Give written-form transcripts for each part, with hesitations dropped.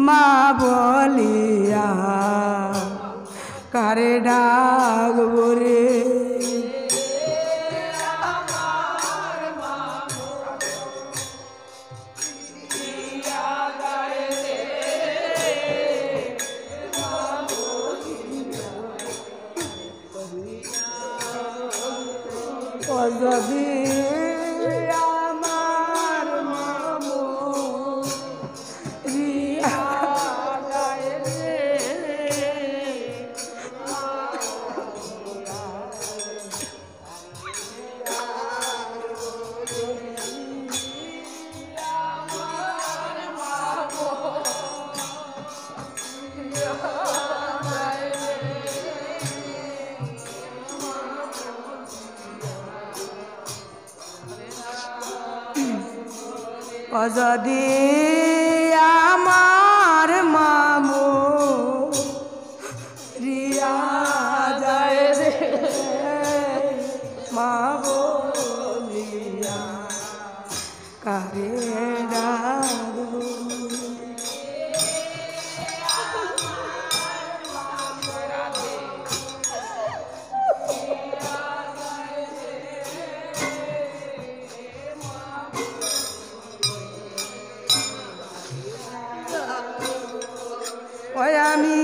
মা বলিয়া কারে ডাকবো রে যদি আমার মামু রিয়া গায় রে যদি আমার মামু রিয়া যায় রে মা বলিয়া কারে ডাকবো ওই আমি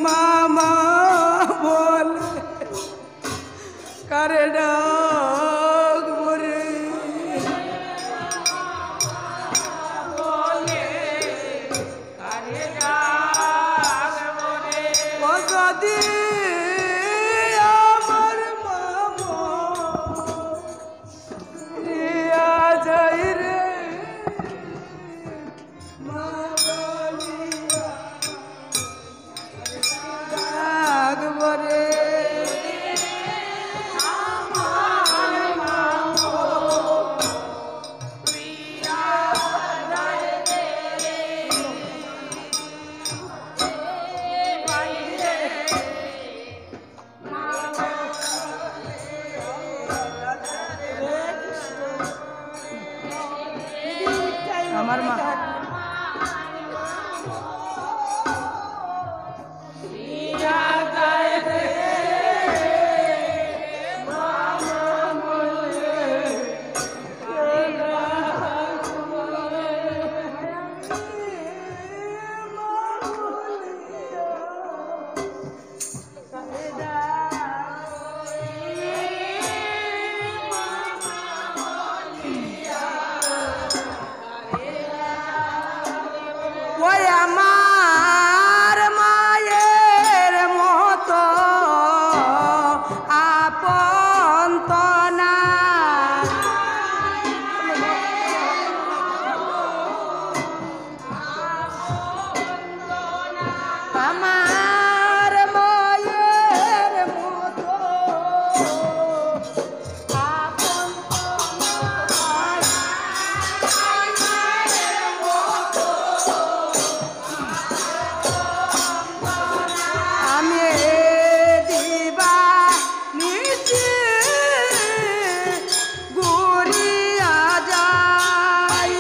মামা বলে কারে ডাকবো রে ও যদি আমার মামা রিয়া যাই রে মা বলিয়া ডাকবো রে আমার মা ওই আমার মায়ের মতো আপন তো না আমার মায়ের মতো আপন আমি দিবা নিচে ঘুরিয়া যাই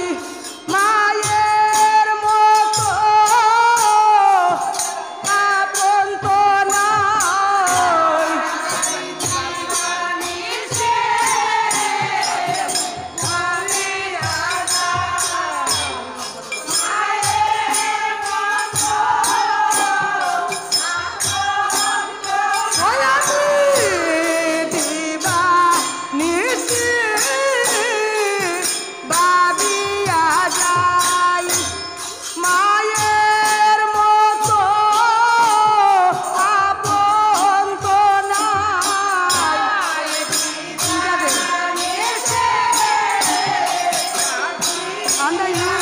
মায়ের মতো আপন তো নাই দিবা নিচে বাবিয়া যাই মায়ের মতো আপন তো নাই আমরা